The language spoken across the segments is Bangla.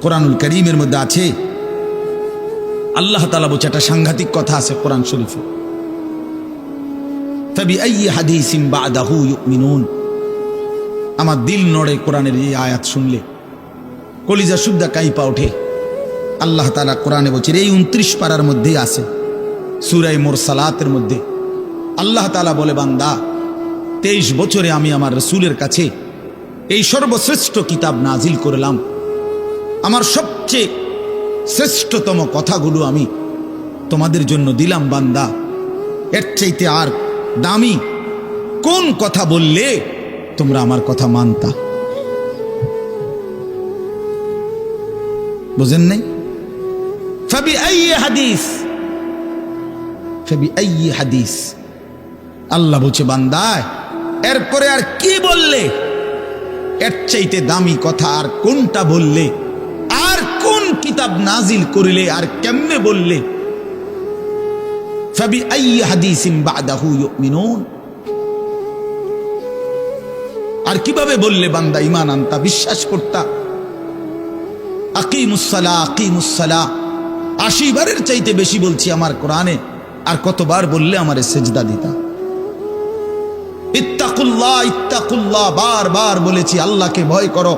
কোরআনুল কারীমের মধ্যে আছে, আল্লাহ তাআলা বলছে, একটা সাংঘাতিক কথা আছে কোরআন শরীফে, ফাবিআইয়ি হাদিসিন বা'দাহু ইউমিনুন। আমার দিল নড়ে কোরআনের এই আয়াত শুনলে, কলিজা শুদ্ধা কাইপা ওঠে। আল্লাহ তাআলা কোরআনে বলছে, এই 29 পারার মধ্যেই আছে, সূরা মুরসালাতের মধ্যে আল্লাহ তাআলা বলে, বান্দা 23 বছরে আমি আমার রাসূলের কাছে এই সর্বশ্রেষ্ঠ কিতাব নাজিল করলাম, আমার সবচেয়ে শ্রেষ্ঠতম কথাগুলো আমি তোমাদের জন্য দিলাম। বান্দা, এর চাইতে আর দামি কোন কথা বললে তোমরা আমার কথা মানতা? বুঝেন নাই? ফাবিআইয়ি হাদিস, ফাবিআইয়ি হাদিস। আল্লাহ বলছে, বান্দা এরপরে আর কি বললে, এর চাইতে দামি কথা আর কোনটা বললে, আর কোন কিতাব নাজিল করিলে, আর কেমনে বললে? ফাবিআইয়ি হাদিসিন বা'দাহু ইউমিনুন। আর কিভাবে বললে বান্দা ঈমান আনতা, বিশ্বাস করতা? আকিমুস সালাহ, আকিমুস সালাহ 80 বারের চাইতে বেশি বলছি আমার কোরআনে, আর কতবার বললে আমারে সেজদা দিতা? ইত্তাকুল্লাহ, ইত্তাকুল্লাহ বারবার বলেছি, আল্লাহকে ভয় করো,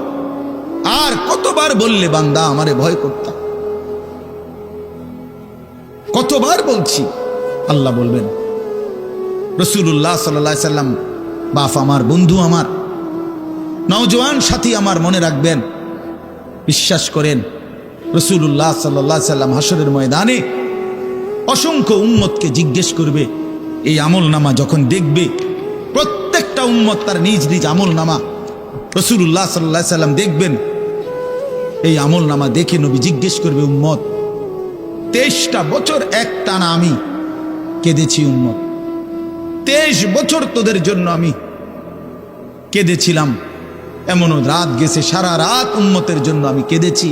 আর কতবার বললে বান্দা আমারে ভয় করতা? কতবার বলছি? আল্লাহ বলবেন। রাসূলুল্লাহ সাল্লাল্লাহু আলাইহি সাল্লাম বাপ আমার, বন্ধু আমার, নওজোয়ান সাথী আমার, মনে রাখবেন, বিশ্বাস করেন, রাসূলুল্লাহ সাল্লাল্লাহু আলাইহি সাল্লাম হাসরের ময়দানে অসংখ্য উম্মতকে জিজ্ঞেস করবে। এই আমলনামা যখন দেখবে, প্রত্যেকটা উম্মত তার নিজ নিজ আমলনামা, রাসূলুল্লাহ সাল্লাল্লাহু আলাইহি সাল্লাম দেখবেন। এই আমলনামা দেখে নবী জিজ্ঞেস করবে, উম্মত 23টা বছর একটানা আমি কেঁদেছি, উম্মত 23 বছর তোদের জন্য আমি কেঁদেছিলাম। এমনও রাত গেছে, সারা রাত উম্মতের জন্য আমি কেঁদেছি,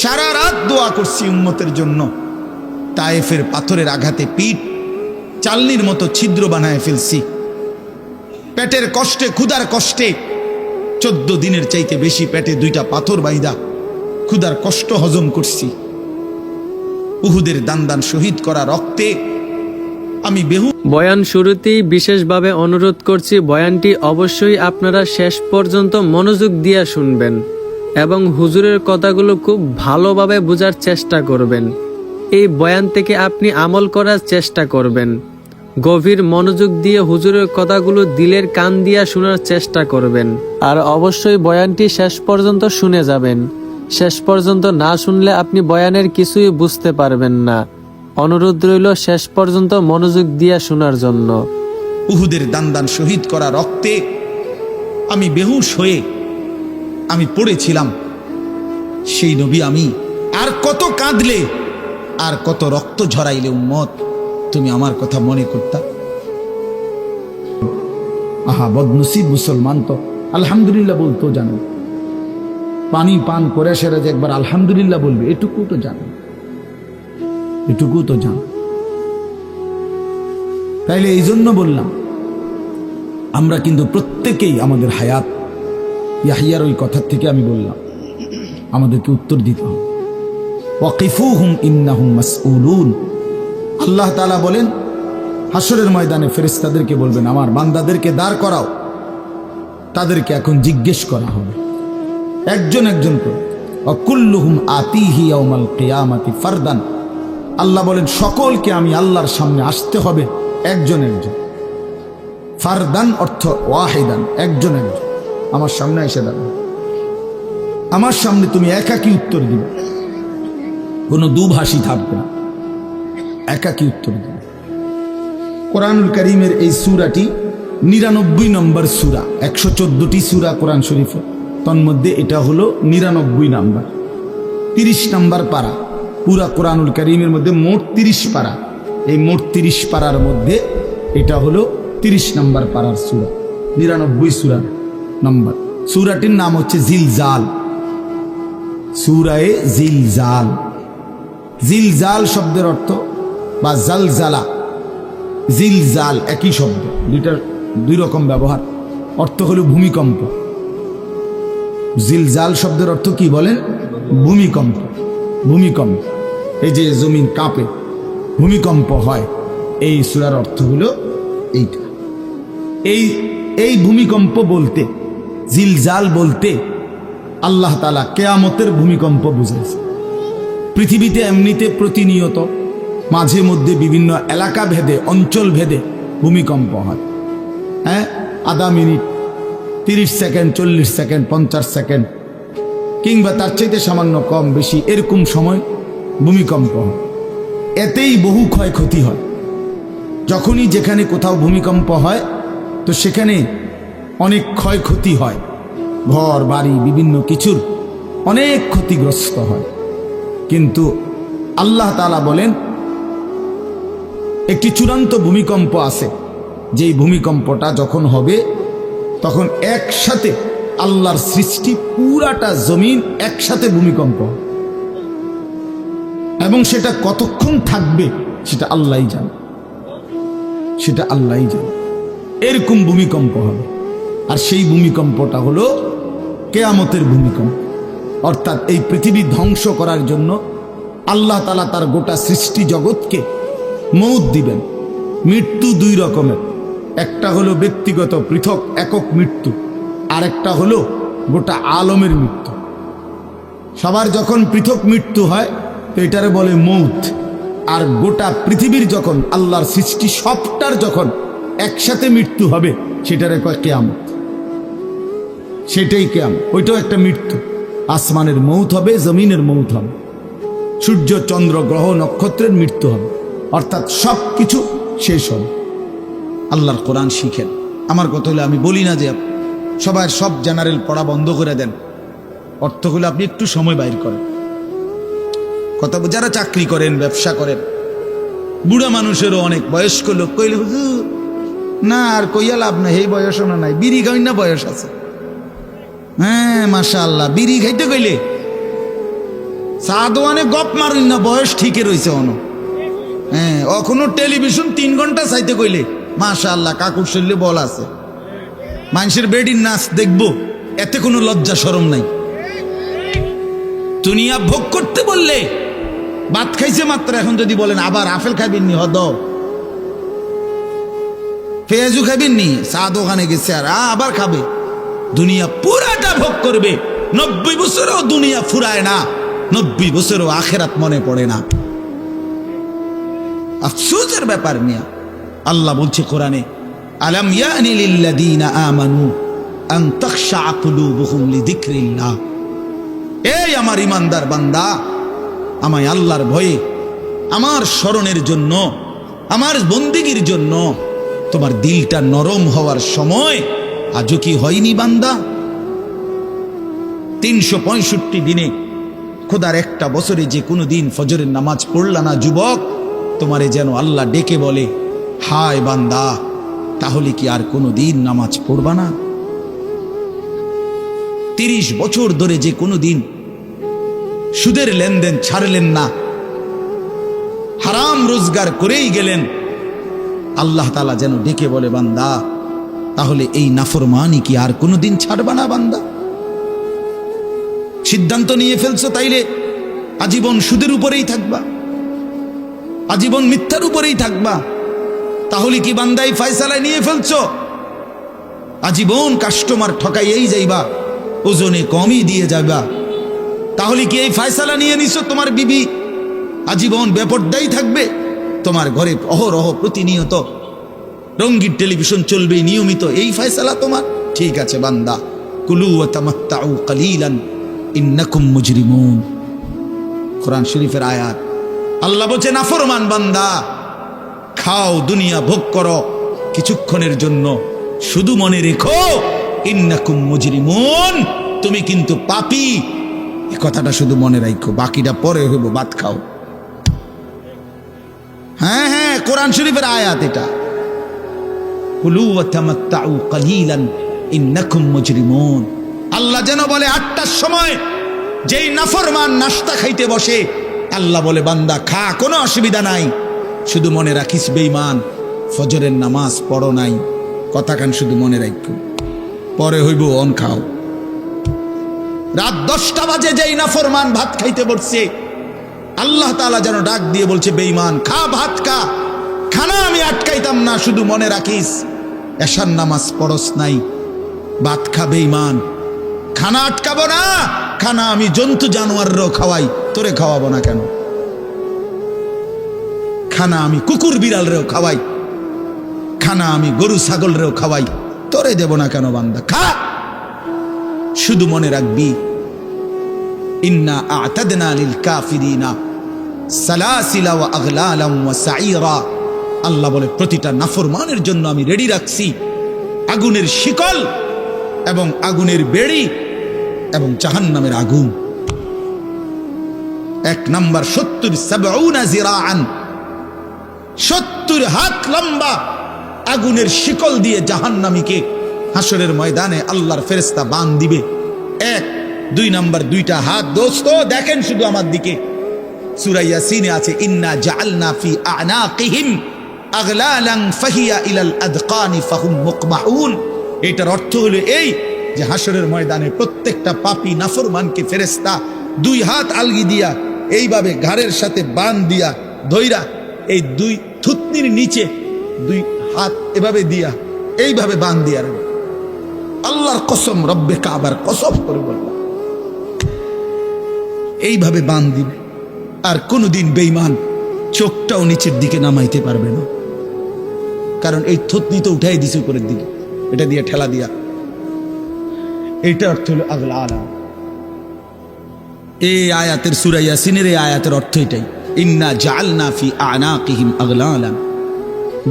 সারা রাত দোয়া করছি উম্মতের জন্য। তায়েফের পাথরের আঘাতে পিঠ চালনির মতো ছিদ্র বানায় ফেলছি, পেটের কষ্টে, ক্ষুধার কষ্টে 14 দিনের চাইতে বেশি পেটে 2টা পাথর বাইদা ক্ষুধার কষ্ট হজম করছি। উহুদের দান শহীদ করা রক্তে আমি বয়ান শুরুতেই বিশেষভাবে অনুরোধ করছি, বয়ানটি অবশ্যই আপনারা শেষ পর্যন্ত মনোযোগ দিয়ে শুনবেন এবং হুজুরের কথাগুলো খুব ভালোভাবে বোঝার চেষ্টা করবেন। এই বয়ান থেকে আপনি আমল করার চেষ্টা করবেন। গভীর মনোযোগ দিয়ে হুজুরের কথাগুলো দিলের কান দিয়ে শোনার চেষ্টা করবেন। আর অবশ্যই বয়ানটি শেষ পর্যন্ত শুনে যাবেন। শেষ পর্যন্ত না শুনলে আপনি বয়ানের কিছুই বুঝতে পারবেন না। অনুরোধ রইল শেষ পর্যন্ত মনোযোগ দিয়ে শোনার জন্য। উহুদের দান শহীদ করা রক্তে আমি বেহুশ হয়ে আমি পড়েছিলাম। সেই নবী আমি আর কত কাঁদলে, আর কত রক্ত ঝরাইলে উম্মত তুমি আমার কথা মনে করতা? আহা, বদনসিব মুসলমান তো আলহামদুলিল্লাহ বলতো জানো, পানি পান করে সেরা যে একবার আলহামদুলিল্লাহ বলবে, এটুকু তো জানো, এটুকু তো জানো। তাইলে এই জন্য বললাম, আমরা কিন্তু প্রত্যেকেই আমাদের হায়াত, ইয়াহিয়ার ওই কথার থেকে আমি বললাম, আমাদেরকে উত্তর দিতে হবে। ওয়াকিফুহুম ইন্নাহুম মাসউলুন। আল্লাহ তাআলা বলেন, হাসরের ময়দানে ফেরেশতাদেরকে বলবেন, আমার বান্দাদেরকে দাঁড় করাও, তাদেরকে এখন জিজ্ঞেস করা হবে একজন একজন করে। ওয়াকুল্লুহুম আতিহি ইয়াউমাল কিয়ামাতি ফারদান। আল্লাহ বলেন, সকলকে আমি আল্লাহর সামনে আসতে হবে একজন একজন। ফারদান অর্থ ওয়াহিদান, একজন একজন আমার সামনে এসে দাঁড়াবে। আমার সামনে তুমি একাকী উত্তর দিবে, কোনো দুভাষী থাকবে না, একাকী উত্তর দিবে। কোরআনুল কারীমের এই সূরাটি 99 নম্বর সূরা। 114টি সূরা কোরআন শরীফে, তন্মধ্যে এটা হলো 99 নাম্বার, 30 নাম্বার পারা। পুরা কোরআনুল কারীমের মধ্যে মোট 30 পারা। এই মোট 30 পারার মধ্যে এটা হলো 30 নাম্বার পারার সূরা, 99 সূরা নাম্বার। সূরাটির নাম হচ্ছে জিলজাল, সূরায়ে জিলজাল। জিলজাল শব্দের অর্থ বা জালজালা, জিলজাল একই শব্দ, দুইটার দুই রকম ব্যবহার। অর্থ হলো ভূমিকম্প। জিলজাল শব্দের অর্থ কি বলেন? ভূমিকম্প। ভূমিকম্প, এই যে জমিন কাঁপে, ভূমিকম্প হয়, এই সূরার অর্থ হলো এইটা। এই ভূমিকম্প বলতে, জিলজাল বলতে আল্লাহ তাআলা কিয়ামতের ভূমিকম্প বুঝাইছে। পৃথিবীতে এমনিতে প্রতিনিয়ত মাঝে মধ্যে বিভিন্ন এলাকা ভেদে, অঞ্চল ভেদে ভূমিকম্প হয়। হ্যাঁ, আধা মিনিট, 30 সেকেন্ড, 40 সেকেন্ড, 50 সেকেন্ড, কিংবা তার চাইতে সামান্য কম বেশি এরকম সময় ভূমিকম্প হয়। এতেই বহু ক্ষয়ক্ষতি হয়। যখনই যেখানে কোথাও ভূমিকম্প হয় তো সেখানে অনেক ক্ষয়ক্ষতি হয়, ঘর বাড়ি বিভিন্ন কিছুর অনেক ক্ষতিগ্রস্ত হয়। কিন্তু আল্লাহ তাআলা বলেন একটি চূড়ান্ত ভূমিকম্প আছে, যেই ভূমিকম্পটা যখন হবে তখন একসাথে আল্লাহর সৃষ্টি পুরাটা জমিন একসাথে ভূমিকম্প হবে। এবং সেটা কতক্ষণ থাকবে সেটা আল্লাহই জানে, সেটা আল্লাহই জানে। এরকম ভূমিকম্প হবে। আর সেই ভূমিকম্পটা হলো কিয়ামতের ভূমিকম্প। অর্থাৎ এই পৃথিবী ধ্বংস করার জন্য আল্লাহ তাআলা তার গোটা সৃষ্টি জগৎকে মউত দিবেন। মৃত্যু দুই রকমের, একটা হলো ব্যক্তিগত পৃথক একক মৃত্যু, আর একটা হলো গোটা আলমের মৃত্যু। সবার যখন পৃথক মৃত্যু হয় তো এটারে বলে মউত। আর গোটা পৃথিবীর যখন আল্লাহর সৃষ্টি সবটার যখন একসাথে মৃত্যু হবে সেটারে কয় কিয়ামত। সেটাই কিয়ামত, ওইটাও একটা মৃত্যু। আসমানের মউত হবে, জমিনের মউত হবে, সূর্য চন্দ্র গ্রহ নক্ষত্রের মৃত্যু হবে, অর্থাৎ সব কিছু শেষ হবে। আল্লাহর কোরআন শিখেন। আমার কথা হলো, আমি বলি না যে সবার সব জেনারেল পড়া বন্ধ করে দেন, অর্থগুলো আপনি একটু সময় বাইর করেন। কথা, যারা চাকরি করেন, ব্যবসা করেন, বুড়া মানুষেরও অনেক বয়স্ক লোক কইলে হুজুর না আর কইয়া লাভ নাই, এই বয়স না নাই, বিড়ি খাই না বয়স আছে। হ্যাঁ মাশাআল্লাহ, বিড়ি খাইতে কইলে চা দোয়ানে গপ মারুন না, বয়স ঠিকই রয়েছে অন। হ্যাঁ, এখনো টেলিভিশন 3 ঘন্টা চাইতে কইলে মাশাআল্লাহ কাকুর শরীরে বল আছে। মানুষের বেডির নাচ দেখবো, এতে কোনো লজ্জা শরম নাই। দুনিয়া ভোগ করতে বললে ভাত খাইছে মাত্র, এখন যদি বলেন আবার আপেল খাইবেন নি, হদ পেঁয়াজু খাইবেন নি, চা দোকানে গেছে আর আবার খাবে। দুনিয়া পুরাটা ভোগ করবে। 90 বছরেও দুনিয়া ফুরায় না, 90 বছরেও আখেরাত মনে পড়ে না। আফসোসের ব্যাপার মিয়া। আল্লাহ বলছে কোরআনে, আলাম ইয়ানি লিল্লাযীনা আমানু আন তাখশা কুলুবুহুম লিযিকরিল্লাহ। এই আমার ইমানদার বান্দা, আমায় আল্লাহর ভয়ে, আমার স্মরণের জন্য, আমার বন্দেগীর জন্য তোমার দিলটা নরম হওয়ার সময় আজও কি হয়নি বান্দা? 365 দিনে খোদার একটা বছরে যে কোনো দিন ফজরের নামাজ পড়লা না যুবক, তোমারে যেন আল্লাহ ডেকে বলে, হায় বান্দা, তাহলে কি আর কোনো দিন নামাজ পড়বা না? 30 বছর ধরে যে কোনো দিন সুদের লেনদেন ছাড়লেন না, হারাম রোজগার করেই গেলেন, আল্লাহ তাআলা যেন ডেকে বলে, বান্দা, তাহলে এই নাফরমানি কি আর কোনোদিন ছাড়বা না বান্দা? সিদ্ধান্ত নিয়ে ফেলছো তাইলে আজীবন সুদের উপরেই থাকবা, আজীবন মিথ্যার উপরেই থাকবা। তাহলে কি বান্দা এই ফয়সালা নিয়ে ফেলছো আজীবন কাস্টমার ঠকাইয়েই যাইবা, ওজনে কমই দিয়ে যাবা? তাহলে কি এই ফয়সালা নিয়ে নিছো তোমার বিবি আজীবন বেপরদাই থাকবে? তোমার ঘরে অহরহ প্রতিনিয়ত রঙিন টেলিভিশন চলবে নিয়মিত, এই ফয়সালা তোমার? ঠিক আছে বান্দা, কুলু ওয়া তামাত্তাউ কালিলান ইন্নাকুম মুজরিমুন। কোরআন শরীফের আয়াত। আল্লাহ বলছে, নাফরমান বান্দা, খাও, দুনিয়া ভোগ করো কিছুক্ষণের জন্য, শুধু মনে রেখো ইন্নাকুম মুজরিমুন, তুমি কিন্তু পাপী। এই কথাটা শুধু মনে রাখো, বাকিটা পরে হইব, ভাত খাও। হ্যাঁ হ্যাঁ, কোরআন শরীফের আয়াত এটা। কুলু ওয়া তামাত্তাউ কালিলান ইন্নাকুম মুজরিমুন। আল্লাহ যেন বলে 8টার সময় যেই নাফরমান নাস্তা খাইতে বসে, আল্লাহ বলে, বান্দা খা, কোনো অসুবিধা নাই, শুধু মনে রাখিস বেঈমান, ফজরের নামাজ পড়ো নাই। কথাখান শুধু মনে রাখো, পরে হইব অন খাও। রাত 10টা বাজে যেই নাফরমান ভাত খাইতে বসছে, আল্লাহ তাআলা যেন ডাক দিয়ে বলছে, বেঈমান খা, ভাত খা, খানা আমি আটকাইতাম না, শুধু মনে রাখিস এশার নামাজ পড়স নাই, ভাত খা বেঈমান, খানা আটকাবো না, খানা আমি জন্তু জানোয়ারও খাওয়াই, তোরে খাওয়াবো না কেন? খানা আমি কুকুর বিড়ালরেও খাওয়াই, খানা আমি গরু ছাগলরেও খাওয়াই, তোরে দেব না কেন বান্দা? খা, শুধু মনে রাখবি ইন্না আ'তাদনা লিল কাফিরিনা সালাসিলা ওয়া আগলালাম ওয়া সাইরা। আল্লাহ বলে প্রতিটা নাফরমানের জন্য আমি রেডি রাখছি আগুনের শিকল এবং আগুনের বেড়ি এবং জাহান্নামের আগুন। 1 নাম্বার 70 জিরাআন, 70 হাত লম্বা আগুনের শিকল দিয়ে জাহান্নামীকে হাসরের ময়দানে আল্লাহর ফেরেশতা বাঁধ দিবে। 1 2 নাম্বার 2টা হাত। দোস্ত দেখেন শুধু আমার দিকে, সূরা ইয়াসিনে আছে ইন্না জাআলনা ফি আ'নাকিহিম আগলালান ফাহিয়া ইলাল আদকানি ফাহুম মুকমাউন। এটার অর্থ হলো এই যে হাসরের ময়দানে প্রত্যেকটা পাপী নাফরমানকে ফেরেশতা 2 হাত আলগি দিয়া এইভাবে ঘাড়ের সাথে বাঁধ দিয়া ধইরা এই 2 থুতনির নিচে 2 হাত এভাবে দিয়া এইভাবে বাঁধ দিয়া রাখবে। আল্লাহর কসম, রব্বে কাবার কসম করে বললাম, এইভাবে বাঁধ দিবে। আর কোনোদিন বেঈমান চোখটাও নিচের দিকে নামাইতে পারবে না, কারণ এই থুতনি তো উঠাই দিছে উপরের দিকে, এটা দিয়ে ঠেলা দিয়া। এইটা অর্থ হলো আগলালাম। এই আয়াতের সূরা ইয়াসিনের এই আয়াতের অর্থ এটাই, ইন্না জাআলনা ফি আ'নাকিহিম আগলালান।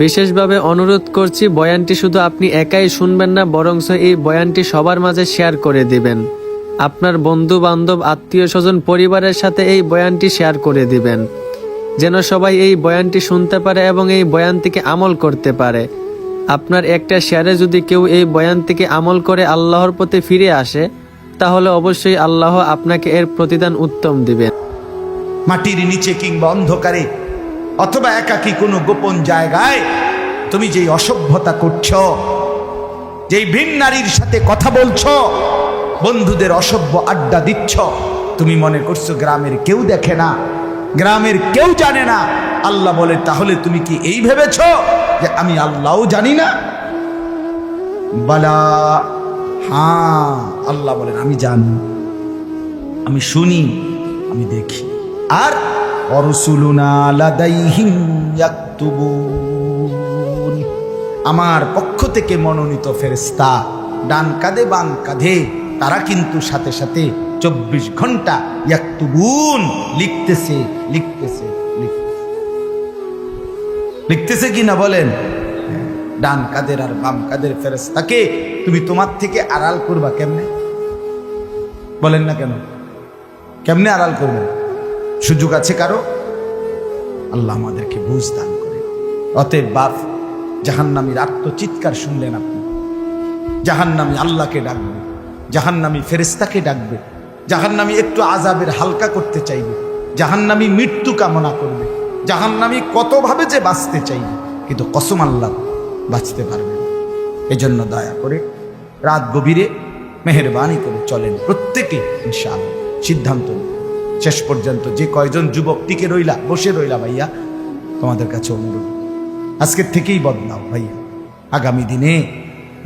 বিশেষভাবে অনুরোধ করছি, বয়ানটি শুধু আপনি একাই শুনবেন না, বরং এই বয়ানটি সবার মাঝে শেয়ার করে দিবেন। আপনার বন্ধু বান্ধব, আত্মীয় স্বজন, পরিবারের সাথে এই বয়ানটি শেয়ার করে দিবেন, যেন সবাই এই বয়ানটি শুনতে পারে এবং এই বয়ান থেকে আমল করতে পারে। আপনার একটা শেয়ারে যদি কেউ এই বয়ান থেকে আমল করে আল্লাহর পথে ফিরে আসে, তাহলে অবশ্যই আল্লাহ আপনাকে এর প্রতিদান উত্তম দিবেন। মাটির নিচে কিংবা অন্ধকারে অথবা একাকী কোনো গোপন জায়গায় তুমি যেই অসভ্যতা করছো, যেই ভিন নারীর সাথে কথা বলছো, বন্ধুদের অসভ্য আড্ডা দিচ্ছ, তুমি মনে করছো গ্রামের কেউ দেখে না, গ্রামের কেউ জানে না। আল্লাহ বলে, তাহলে তুমি কি এই ভেবেছো যে আমি আল্লাহও জানি না? বালা, হ্যাঁ, আল্লাহ বলেন আমি জানি, আমি শুনি, আমি দেখি। আর অরসুলুনা লাদাইহিম ইয়াকতুবুন, আমার পক্ষ থেকে মনোনীত ফেরেশতা ডান কাঁধে বাম কাঁধে, তারা কিন্তু সাথে সাথে 24 ঘন্টা ইয়াকতুবুন, লিখতেছে লিখতেছে লিখতেছে কি না বলেন? ডান কাঁধের আর বাম কাঁধের ফেরেশতাকে তুমি তোমার থেকে আড়াল করবা কেমনে? বলেন না কেন? কেমনে আড়াল করবে? সুযোগ আছে কারো? আল্লাহ আমাদেরকে বুঝ দান করে। অতএব বাপ, জাহান্নামীর আত্মচিৎকার শুনলেন আপনি, জাহান্নামী আল্লাহকে ডাকবে, জাহান্নামী ফেরেশতাকে ডাকবে, জাহান্নামী একটু আযাবের হালকা করতে চাইবে, জাহান্নামী মৃত্যু কামনা করবে, জাহান্নামী কতভাবে যে বাঁচতে চাইবে, কিন্তু কসম আল্লাহ বাঁচতে পারবে না। এজন্য দয়া করে রাত গভীরে মেহেরবানি করে চলেন প্রত্যেকে, ইনশাআল্লাহ সিদ্ধান্ত নিন। শেষ পর্যন্ত যে কয়জন যুবক টিকে রইলা, বসে রইলা, ভাইয়া তোমাদের কাছে অনুরোধ, আজকের থেকেই বদলাও ভাইয়া। আগামী দিনে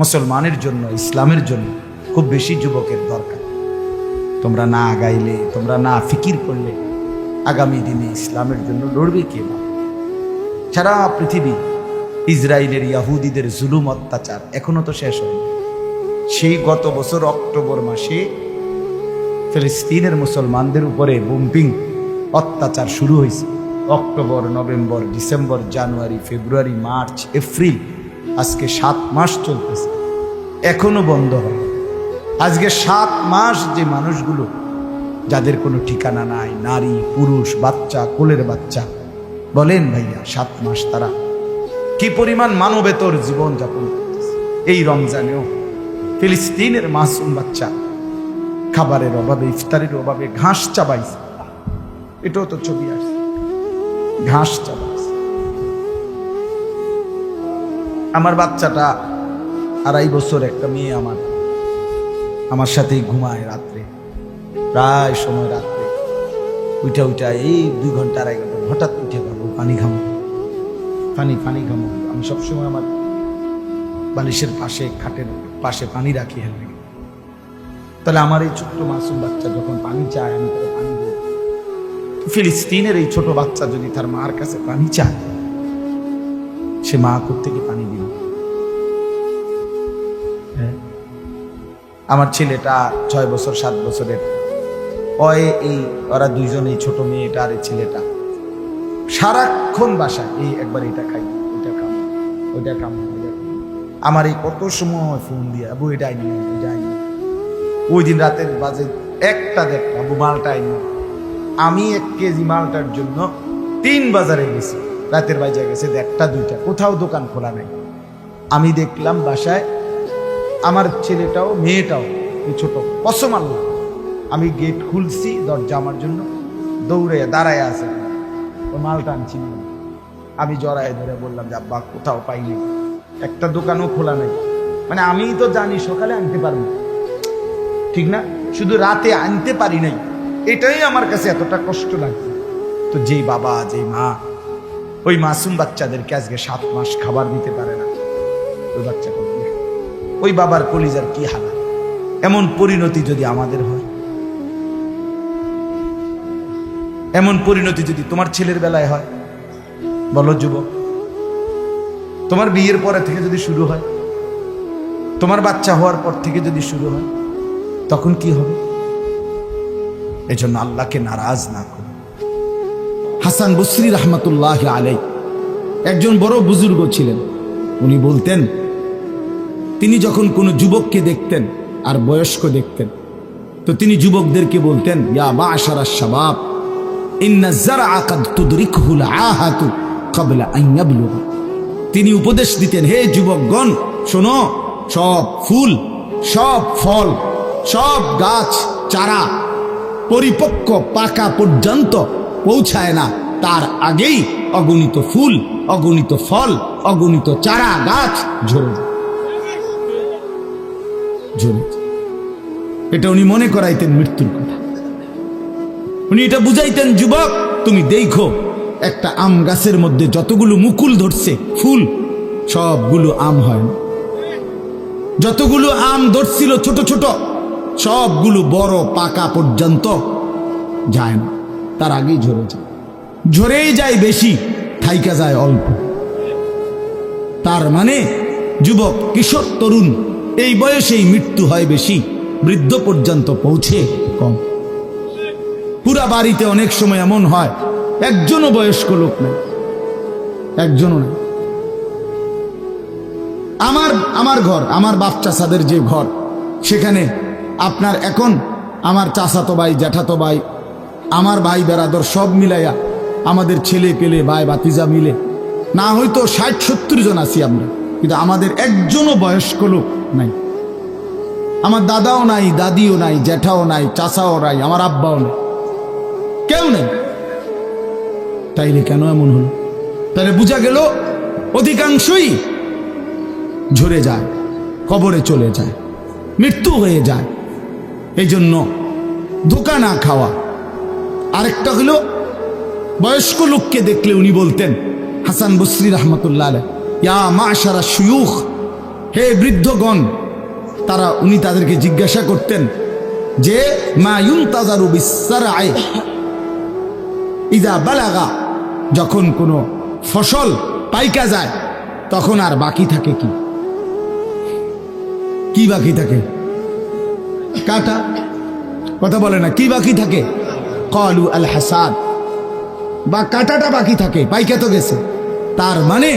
মুসলমানের জন্য, ইসলামের জন্য খুব বেশি যুবকের দরকার। তোমরা না আগাইলে, তোমরা না ফিকির করলে আগামী দিনে ইসলামের জন্য লড়বে কে? সারা পৃথিবী ইসরায়েলের ইহুদিদের জুলুম অত্যাচার এখনো তো শেষ হয়নি। সেই গত বছর অক্টোবর মাসে ফিলিস্তিনের মুসলমানদের উপরে বোম্বিং অত্যাচার শুরু হয়েছে। অক্টোবর, নভেম্বর, ডিসেম্বর, জানুয়ারি, ফেব্রুয়ারি, মার্চ, এপ্রিল, আজকে 7 মাস চলতেছে, এখনো বন্ধ হয়। আজকে 7 মাস যে মানুষগুলো, যাদের কোনো ঠিকানা নাই, নারী, পুরুষ, বাচ্চা, কোলের বাচ্চা, বলেন ভাইয়া 7 মাস তারা কি পরিমাণ মানবেতর জীবন যাপন করতেছে। এই রমজানেও ফিলিস্তিনের মাসুম বাচ্চা খাবারের অভাবে, ইফতারের অভাবে ঘাস চাবাইছে। এটাও তো ছবি আসছে, ঘাস চাবাইছে। আমার বাচ্চাটা 2.5 বছর, একটা মেয়ে আমার সাথেই ঘুমায় রাত্রে, প্রায় সময় রাত্রে উঠা এই 2 ঘন্টা 2.5 ঘন্টা হঠাৎ উঠে যাবো, পানি খামো, পানি খামো। আমি সবসময় আমার বালিশের পাশে, খাটের পাশে পানি রাখি হেলবে। তাহলে আমার এই ছোট্ট মাসুম বাচ্চা যখন পানি চায়, আমি তাকে পানি দেব। ফিলিস্তিনের এই ছোট বাচ্চা যদি তার মার কাছে পানি চায়, সে মা কোত্থেকে পানি দিল? আমার ছেলেটা 6 বছর 7 বছরের, ওরা দুইজন, এই ছোট মেয়েটা আর এই ছেলেটা সারাক্ষণ বাসায় এই একবার এটা খাই, ওইটা খাম, ওইটা খাম। আমার এই কত সময় ফোন দিয়ে, আবু এটা আইনি, এটা আইনি। ওই দিন রাতের বাজে 1টা 1:30, আবু মালটা আইনি। আমি 1 কেজি মালটার জন্য 3 বাজারে গেছি, রাতের বাজে গেছে 1টা 2টা, কোথাও দোকান খোলা নেই। আমি দেখলাম বাসায় আমার ছেলেটাও মেয়েটাও এই ছোট কসম আল্লাহ, আমি গেট খুলছি, দরজা আমার জন্য দৌড়ে দাঁড়ায় আছে, ও মালটা আনছি না। আমি জড়ায় ধরে বললাম যে আব্বা কোথাও পাইনি, একটা দোকানও খোলা নেই। মানে আমি তো জানি সকালে আনতে পারবো, ঠিক না, শুধু রাতে আনতে পারি নাই, এটাই আমার কাছে এতটা কষ্ট লাগছে। তো যেই বাবা যেই মা ওই মাসুম বাচ্চাদেরকে আজকে 7 মাস খাবার দিতে পারে না, ওই বাচ্চা ওই বাবার কলিজার কি হালাত। এমন পরিণতি যদি আমাদের হয়, এমন পরিণতি যদি তোমার ছেলের বেলায় হয়, বলো যুবক, তোমার বিয়ের পরে থেকে যদি শুরু হয়, তোমার বাচ্চা হওয়ার পর থেকে যদি শুরু হয়, তখন কি হবে? এজন্য আল্লাহকে নারাজ না করো। হাসান বসরি রহমতুল্লাহ আলাইহি একজন বড় বুজুর্গ ছিলেন। উনি বলতেন, তিনি যখন কোনো যুবককে দেখতেন আর বয়স্ক দেখতেন, তো তিনি যুবকদেরকে বলতেন, ইয়া মা'শারাশ শাবাব ইন্না যারআ কাদ তুদরিকুহুল আহাতু ক্বাবলা আন ইয়াবলুগা। তিনি উপদেশ দিতেন, হে যুবকগণ শোনো, সব ফুল, সব ফল, সব গাছ চারা পরিপক্ক পাকা পর্যন্ত পৌঁছায় না, তার আগেই অগণিত ফুল, অগণিত ফল, অগণিত চারা গাছ ঝরে যায়। এটা উনি মনে করাইতেন মৃত্যুর কথা। উনি এটা বুঝাইতেন, যুবক তুমি দেখো, একটা আম গাছের মধ্যে যতগুলো মুকুল ধরছে ফুল, সবগুলো আম হয় না। যতগুলো আম ধরছিল ছোট ছোট, সবগুলো বড় পাকা পর্যন্ত যায় না, তার আগেই ঝরে যায়। ঝরেই যায় বেশি, থাইকা যায় অল্প। তার মানে যুবক, কিশোর, তরুণ এই বয়সেই মৃত্যু হয় বেশি, বৃদ্ধ পর্যন্ত পৌঁছে কম। পুরা বাড়িতে অনেক সময় এমন হয় একজনও বয়স্ক লোক নেই, একজনও নেই। আমার ঘর, আমার বাপ চাচাদের যে ঘর, সেখানে আপনার এখন আমার চাচাতো ভাই, জ্যাঠাতো ভাই, আমার ভাই বেরাদর সব মিলাইয়া আমাদের ছেলে পেলে ভাই বাতিজা মিলে না হয়তো 60-70 জন আছি আমরা, কিন্তু আমাদের একজনও বয়স্ক লোক নাই। আমার দাদাও নাই, দাদিও নাই, জ্যাঠাও নাই, চাচাও নাই, আমার আব্বাও নাই, কেউ নেই। তাইলে কেন এমন হলো? তাহলে বোঝা গেল অধিকাংশই ঝরে যায়, কবরে চলে যায়, মৃত্যু হয়ে যায়। এই জন্য ধোঁকা না খাওয়া। আরেকটা হলো, বয়স্ক লোককে দেখলে উনি বলতেন, হাসান বসরি রহমতুল্লাহ আলাইহি, ইয়া মা'শারা শুয়ুখ, হে বৃদ্ধগণ। উনি তাদেরকে জিজ্ঞাসা করতেন যে মা ইউনতাজারু বিসসারআই ইযা বালাগা, যখন কোনো ফসল পাইকা যায় তখন আর বাকি থাকে কি? কি বাকি থাকে? কাটা। কথা বলে না, কি বাকি থাকে? ক্বালু আল হাসাদ, বা কাটাটা বাকি থাকে, পাইকা তো গেছে। তার মানে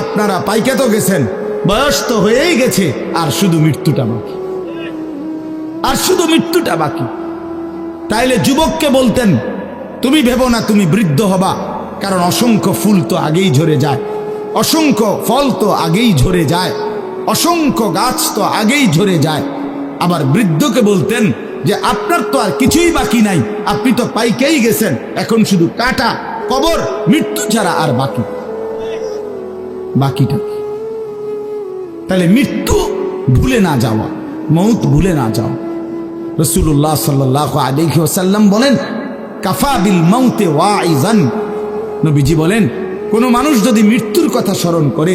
আপনারা পাইকা তো গেছেন, বয়স তো হয়েই গেছে, আর শুধু মৃত্যুটা বাকি, আর শুধু মৃত্যুটা বাকি। তাইলে যুবককে বলতেন, তুমি ভেবো না তুমি বৃদ্ধ হবা, কারণ অসংখ্য ফুল তো আগেই ঝরে যায়, অসংখ্য ফল তো আগেই ঝরে যায়, অসংখ্য গাছ তো আগেই ঝরে যায়। আবার বৃদ্ধকে বলতেন যে আপনার তো আর কিছুই বাকি নাই, আপনি তো পাইকেই গেছেন, এখন শুধু কাটা, কবর, মৃত্যু ছাড়া আর বাকিটা কি? তাহলে মৃত্যু ভুলে না যাওয়া, মৌত ভুলে না যাওয়া, রাসূলুল্লাহ সাল্লাল্লাহু আলাইহি ওয়াসাল্লাম বলেন, কাফা বিল মাউতে ওয়াইজান। নবীজি বলেন, কোনো মানুষ যদি মৃত্যুর কথা স্মরণ করে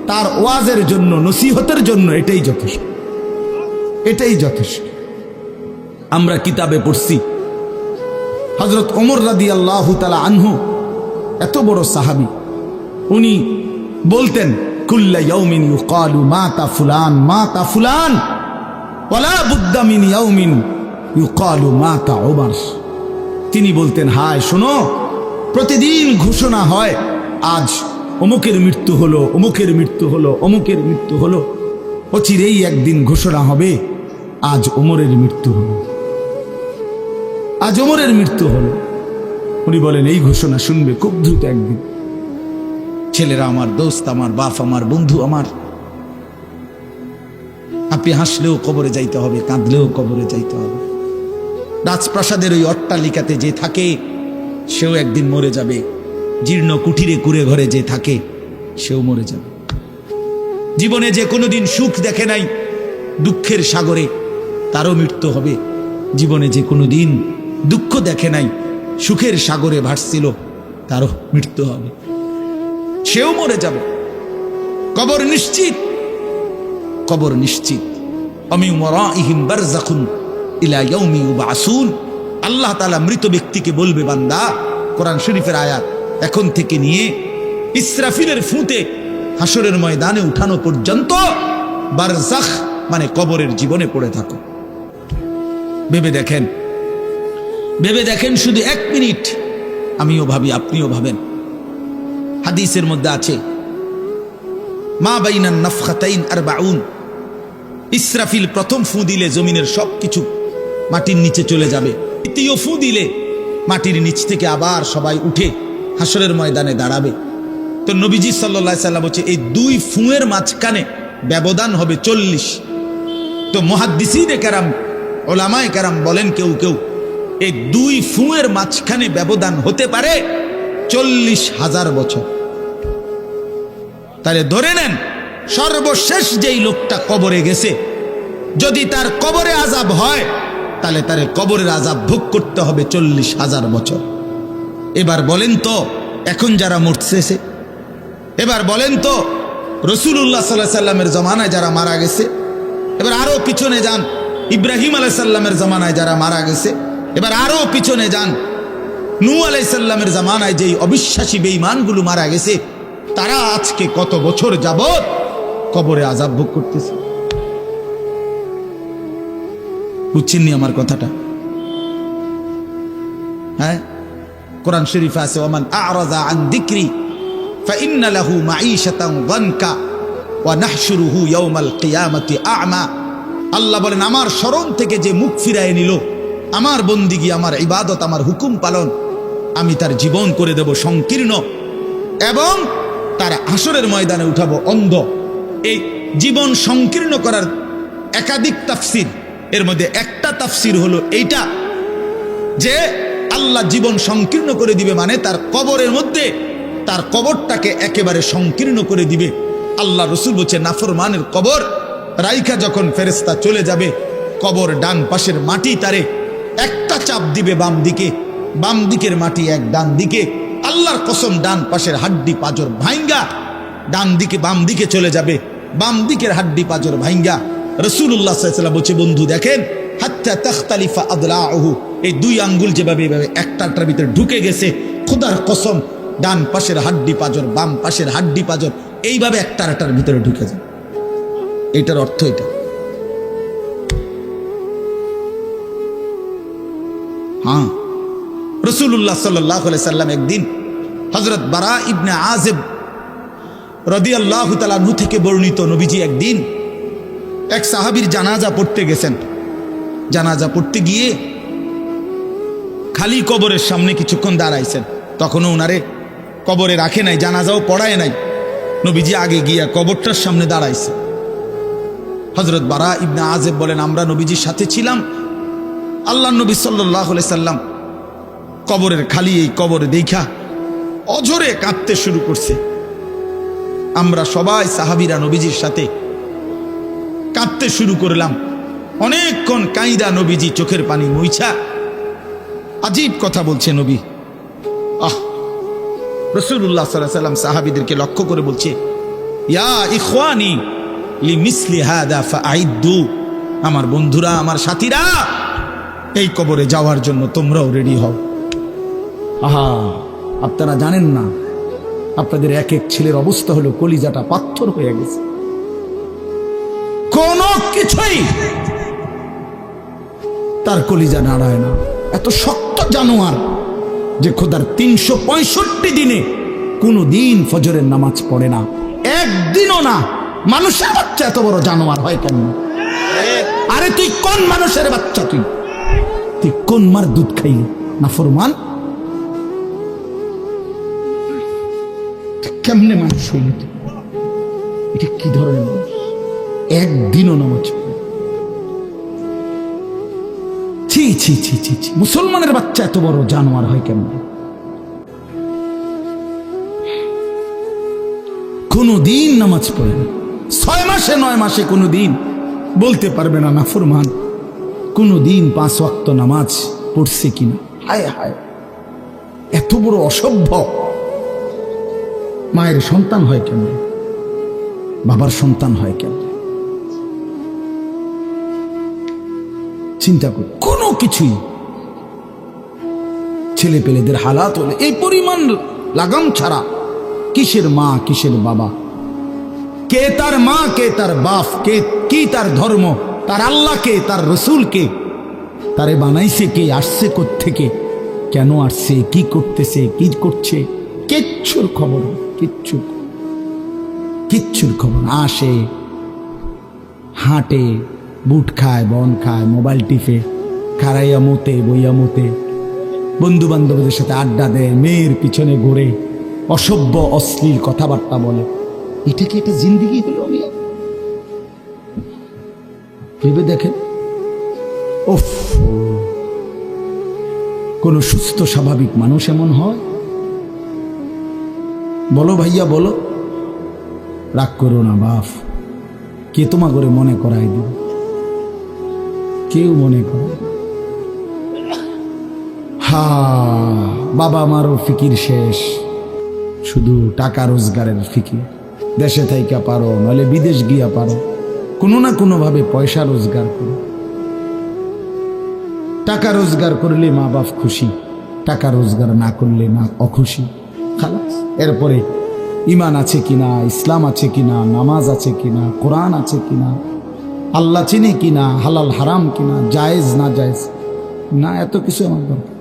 তার ওয়াজের জন্য, নসিহতের জন্য এটাই যথেষ্ট, এটাই যথেষ্ট। আমরা কিতাবে পড়ছি হযরত ওমর রাদিয়াল্লাহু তাআলা আনহু, এত বড় সাহাবী, উনি বলতেন, কুল্লা ইয়াউমিন ইউকালু মাতা ফুলান মাতা ফুলান ওয়ালা বুদ্দা মিন ইয়াউমিন ইউকালু মাতা ওমর। তিনি বলতেন, হায় শোনো, প্রতিদিন ঘোষণা হয় আজ অমুকের মৃত্যু হলো, অমুকের মৃত্যু হলো, অমুকের মৃত্যু হলো। অচিরেই একদিন ঘোষণা হবে আজ ওমরের মৃত্যু হলো, আজ ওমরের মৃত্যু হলো। উনি বলেন, এই ঘোষণা শুনবে খুব দ্রুত একদিন। ছেলেরা আমার, দোস্ত আমার, বাপ আমার, বন্ধু আমার, আপনি হাসলেও কবরে যাইতে হবে, কাঁদলেও কবরে যাইতে হবে। রাজপ্রাসাদের ওই অট্টালিকাতে যে থাকে সেও একদিন মরে যাবে, জীর্ণ কুঠিরে কুড়ে ঘরে যে থাকে সেও মরে যাবে। জীবনে যে কোনোদিন সুখ দেখে নাই, দুঃখের সাগরে, তারও মৃত্যু হবে। জীবনে যে কোনোদিন দুঃখ দেখে নাই, সুখের সাগরে ভাসছিল, তারও মৃত্যু হবে, সেও মরে যাবে। কবর নিশ্চিত, কবর নিশ্চিত। আমিন ওয়ারাইহিম বারযাখুন ইলা ইয়াউমি ইউবআসুন। আল্লাহ তাআলা মৃত ব্যক্তিকে বলবে, বান্দা, কোরআন শরীফের আয়াত, এখন থেকে নিয়ে ইসরাফিলের ফুঁতে হাসরের ময়দানে উঠানো পর্যন্ত বারযাখ মানে কবরের জীবনে পড়ে থাকো। ভেবে দেখেন, ভেবে দেখেন, শুধু 1 মিনিট। আমিও ভাবি, আপনিও ভাবেন। হাদিসের মধ্যে আছে, মা বাইনান নাফখাতাইন 40। ইসরাফিল প্রথম ফু দিলে জমিনের সবকিছু মাটির নিচে চলে যাবে। দ্বিতীয় ফু দিলে মাটির নিচ থেকে আবার সবাই উঠে হাসরের ময়দানে দাঁড়াবে। তো নবীজি সাল্লাল্লাহু আলাইহি সাল্লাম বলছে, এই 2 ফুঁয়ের মাঝখানে ব্যবধান হবে 40। তো মুহাদ্দিসিনে কেরাম, ওলামায়ে কেরাম বলেন, কেউ কেউ এই 2 ফুঁয়ের মাঝখানে ব্যবধান হতে পারে 40,000 বছর। তাহলে ধরে নেন, সর্বশেষ যেই লোকটা কবরে গেছে, যদি তার কবরে আযাব হয়, তাহলে তার কবরের আযাব ভোগ করতে হবে 40,000 বছর। এবার বলেন তো, এখন যারা মরতেছে, এবার বলেন তো রাসূলুল্লাহ সাল্লাল্লাহু আলাইহি সাল্লামের জামানায় যারা মারা গেছে, এবার আরো পিছনে যান, ইব্রাহিম আলাইহিস সালামের জামানায় যারা মারা গেছে, এবার আরো পিছনে যান, নূহ আলাইহিস সালামের জামানায় যেই অবিশ্বাসী বেঈমানগুলো মারা গেছে, তারা আজকে কত বছর যাবত কবরে আযাব ভোগ করতেছে। বুঝছেননি আমার কথাটা? হ্যাঁ, কোরআন শরীফে আছে, ওমান আ'রাযা আন যিকরি ফাইন্না লাহু মাঈশাতান যানকা ওয়া নাহশুরুহু ইয়াওমাল কিয়ামাতি আ'মা। আল্লাহ বলেন, আমার স্মরণ থেকে যে মুখ ফিরায় নিল, আমার বন্দিগি, আমার ইবাদত, আমার হুকুম পালন, আমি তার জীবন করে দেব সংকীর্ণ, এবং তার হাসরের ময়দানে উঠাবো অন্ধ। এই জীবন সংকীর্ণ করার একাধিক তাফসির, এর মধ্যে একটা তাফসির হলো এইটা, যে আল্লাহ জীবন সংকীর্ণ করে দিবে মানে তার কবরের মধ্যে তার কবরটাকে একেবারে সংকীর্ণ করে দিবে। আল্লাহ রাসূল বলছে, নাফরমানের কবর রাইখা যখন ফেরেশতা চলে যাবে, কবর ডান পাশের মাটি তারে একটা চাপ দিবে বাম দিকে, বাম দিকের মাটি এক ডান দিকে। আল্লাহর কসম, ডান পাশের হাড্ডি পাঁজর ভাঙ্গা ডান দিকে বাম দিকে চলে যাবে, বাম দিকের হাড্ডি পাঁজর ভাঙ্গা। রাসূলুল্লাহ সাল্লাল্লাহু আলাইহি ওয়াসাল্লাম বলছে, বন্ধু দেখেন, হাত্তা তাখতালিফা আদলাউহু, এই 2 আঙ্গুল যেভাবে এভাবে একটার ভিতরে ঢুকে গেছে, খোদার কসম, ডান পাশের হাড্ডি পাঁজর, বাম পাশের হাড্ডি পাঁজর এইভাবে একটার ভিতরে ঢুকে যায়। এটার অর্থ এটা। হ্যাঁ, রাসূলুল্লাহ সাল্লাল্লাহু আলাইহি সাল্লাম একদিন হযরত বারা ইবনে আযিব রাদিয়াল্লাহু তাআলা আনহু থেকে বর্ণিত, নবীজি একদিন এক সাহাবীর জানাজা পড়তে গেছেন। জানাজা পড়তে গিয়ে খালি কবরের সামনে কিছুক্ষণ দাঁড়াইছেন। তখনও ওনারে কবরে রাখে নাই, জানাজাও পড়ায় নাই। নবীজি আগে গিয়া কবরটার সামনে দাঁড়াইছে। হযরত বারা ইবনে আযিব বলেন, আমরা নবীজির সাথে ছিলাম। আল্লাহর নবী সাল্লাল্লাহু আলাইহি সাল্লাম কবরের খালি এই কবরে দেখা অঝরে কাঁদতে শুরু করছে। আমরা সবাই সাহাবীরা নবীজির সাথে কাঁদতে শুরু করলাম। অনেকক্ষণ কাইদা নবীজি চোখের পানি মুইছা আজীব কথা বলছে নবী। রাসূলুল্লাহ সাল্লাল্লাহু আলাইহি ওয়াসাল্লাম সাহাবীদেরকে লক্ষ্য করে বলছে, ইয়া ইখওয়ানি লিমিসলি হাদা ফাআইদ্দু, আমার বন্ধুরা, আমার সাথীরা, এই কবরে যাওয়ার জন্য তোমরাও রেডি হও। আহা, আপনারা জানেন না, আপনাদের এক এক ছেলের অবস্থা হলো কলিজাটা পাথর হয়ে গেছে। কোন কিছুই তার কলিজা নাড়ায় না। এত শক্ত জানোয়ার যে খোদার 365 দিনে কোনো দিন ফজরের নামাজ পড়ে না, একদিনও না। মানুষের বাচ্চা এত বড় জানোয়ার হয় কেন? আরে তুই কোন মানুষের বাচ্চা? তুই কোন মার দুধ খাইলি? না ফরমান, কেমনে মানুষ হইল? এটা কি ধরনের মানুষ? একদিনও নামাজ পড়ে? ছি ছি ছি ছি ছি, মুসলমানের বাচ্চা এত বড় জানোয়ার হয় কেমন? কোনদিন নামাজ পড়ে না, 6 মাসে 9 মাসে কোনদিন বলতে পারবে না নাফরমান। কোনদিন 5 ওয়াক্ত নামাজ পড়ছে কিনা? হায় হায়, এত বড় অসভ্য। মায়ের সন্তান হয় কেন? বাবার সন্তান হয় কেন? চিন্তা কর, কোনো কিছুই ছেলে পেলেদের হালাত হলে এই পরিমাণ লাগাম ছাড়া কিসের মা কিসের বাবা, কে তার মা কে তার বাপ, কে কি তার ধর্ম, তার আল্লাহ কে, তার রসুল কে, তারে বানাইছে কে, আসছে কোত্থেকে, কেন আসছে, কি করতেছে, কি করছে, কিচ্ছুর খবর, কিচ্ছুর খবর। আসে, হাঁটে, বুট খায়, বন খায়, মোবাইল টিপে, খারাইয়া মতে, বইয়া মতে, বন্ধু বান্ধবদের সাথে আড্ডা দেয়, মেয়ের পিছনে ঘুরে, অসভ্য অশ্লীল কথাবার্তা বলে। এটা কি একটা জিন্দিগি হলো? ভেবে দেখেন। ওফ, কোন সুস্থ স্বাভাবিক মানুষ এমন হয়? বলো ভাইয়া, বলো। রাগ করো না বাপ, কে তোমা করে মনে করাই দিবে? কেউ মনে করে। হা, বাবা আমারও ফিকির শেষ, শুধু টাকা রোজগারের ফিকির। দেশে থাইকা পারো, নইলে বিদেশ গিয়া পারো, কোনো না কোনো ভাবে পয়সা রোজগার করো। টাকা রোজগার করলে মা বাপ খুশি, টাকা রোজগার না করলে না অখুশি। খালাস। এরপরে ইমান আছে কিনা, ইসলাম আছে কিনা, নামাজ আছে কিনা, কোরআন আছে কিনা, আল্লাহ চিনে কিনা, হালাল হারাম কিনা, জায়েজ না জায়েজ না, এত কিছু আমার দরকার।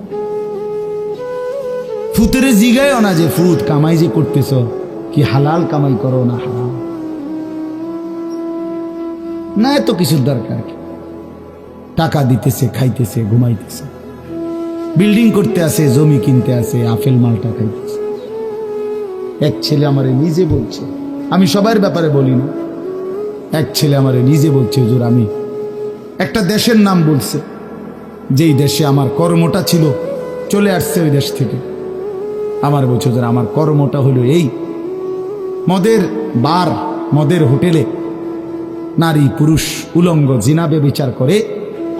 ফুতেরে জিগায় না যে ফুত কামাই যে করতেছ, কি হালাল কামাই করো না হারাম? না, এত কিছুর দরকার কি? টাকা দিতেছে, খাইতেছে, ঘুমাইতেছে, বিল্ডিং করতে আসে, জমি কিনতে আসে, আপেল মালটা খাইতেছে। এক ছেলে আমারে নিজে বলছে, আমি সবার ব্যাপারে বলি না, এক ছেলে আমারে নিজে বলছে, হুজুর আমি একটা দেশের নাম বলছে, যেই দেশে আমার কর্মটা ছিল, চলে আসছে ওই দেশ থেকে। আমার বলছে, হুজুর আমার কর্মটা হলো এই, মদের বার, মদের হোটেলে নারী পুরুষ উলঙ্গ জিনা ব্যভিচার করে,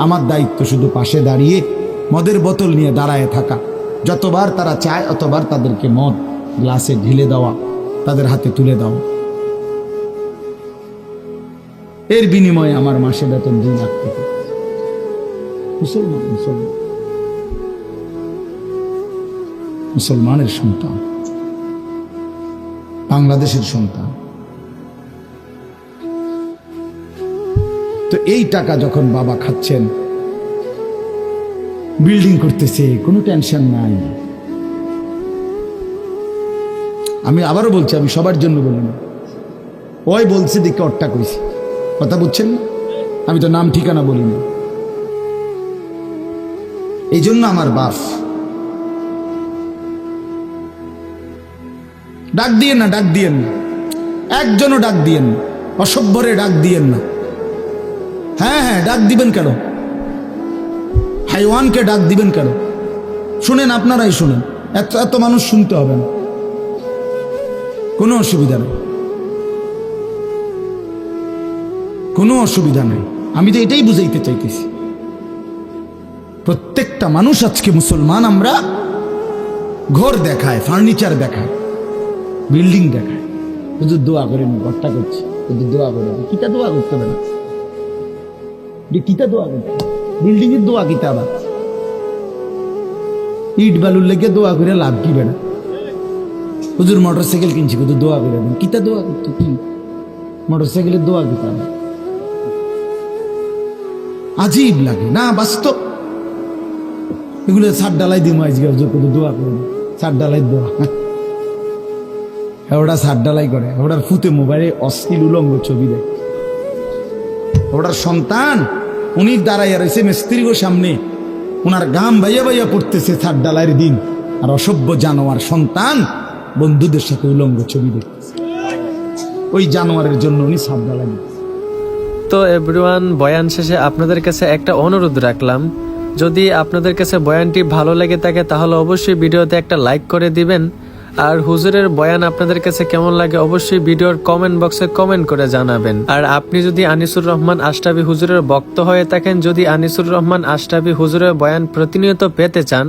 আমার দায়িত্ব শুধু পাশে দাঁড়িয়ে মদের বোতল নিয়ে দাঁড়ায় থাকা, যতবার তারা চায় অতবার তাদেরকে মদ গ্লাসে ঢেলে দেওয়া, তাদের হাতে তুলে দেওয়া। এর বিনিময়ে আমার মাসে বেতন 2 লাখ টাকা। মুসলমান, মুসলমান, মুসলমানের সন্তান, বাংলাদেশের সন্তান। তো এই টাকা যখন বাবা খাচ্ছেন, বিল্ডিং করতেছে, কোনো টেনশন নাই। আমি আবারও বলছি, আমি সবার জন্য বলি না, ওই বলছে দেখে অট্টা কইছি, কথা বুঝছেন না? আমি তো নাম ঠিকানা বলি না। এই জন্য আমার বাপ, ডাক দিয়েন না, ডাক দিয়েন না, একজনও ডাক দিয়েন না, অসভ্যরে ডাক দিয়েন না। হ্যাঁ হ্যাঁ, ডাক দিবেন কেন? হাইওয়ানকে ডাক দিবেন কেন? শুনেন, আপনারাই শুনেন, এত এত মানুষ শুনতে হবে না, কোনো অসুবিধা নেই, কোনো অসুবিধা নেই। আমি তো এটাই বুঝাইতে চাইতেছি। প্রত্যেকটা মানুষ আজকে মুসলমান, আমরা ঘর দেখায়, ফার্নিচার দেখায়, বিল্ডিং দেখায়, শুধু দোয়া করেন, ঘরটা করছি শুধু দোয়া করে। কিতা দোয়া করতে হবে না, কিতা দোয়া করতে, বিল্ডিং এর দোয়া কিতা, আবার ইট বালুর লেগে দোয়া করে লাভ কি বেড়া। হুজুর মোটর সাইকেল কিনছি, শুধু দোয়া করে দেন, কিতা দোয়া করতো, কি মোটর সাইকেলের দোয়া কিতা, আজীব লাগে না বাস্তব। এগুলো ছাদ ডালাই দিম আজকে, শুধু দোয়া করে দেন, ছাদ ডালাই দোয়া। ওটা ছাদ ডালাই করে, ওটার ফুতে মোবাইলে অশ্লীল উলঙ্গ ছবি দেয়। ওটার সন্তান উনি দাঁড়াইয়া রয়েছে মিস্ত্রির সামনে, ওনার গাম ভাইয়া ভাইয়া পড়তেছে ছাদ ডালাইয়ের দিন, আর অসভ্য জানোয়ার সন্তান বন্ধুদের সাথে উলঙ্গ ছবি দেখতেছে। ওই জানোয়ারের জন্য উনি ছাদ ডালাই দিতেছে। তো এভরিওয়ান, বয়ান শেষে আপনাদের কাছে একটা অনুরোধ রাখলাম, যদি আপনাদের কাছে বয়ানটি ভালো লেগে থাকে তাহলে অবশ্যই ভিডিওতে একটা লাইক করে দিবেন। আর হুজুরের বয়ান আপনাদের কাছে কেমন লাগে অবশ্যই ভিডিওর কমেন্ট বক্সে কমেন্ট করে জানাবেন। আর আপনি যদি আনিসুর রহমান আশরাফি হুজুরের ভক্ত হয়ে থাকেন, যদি আনিসুর রহমান আশরাফি হুজুরের বয়ান প্রতিনিয়ত পেতে চান,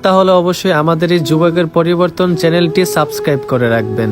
তাহলে অবশ্যই আমাদের এই যুবকের পরিবর্তন চ্যানেলটি সাবস্ক্রাইব করে রাখবেন।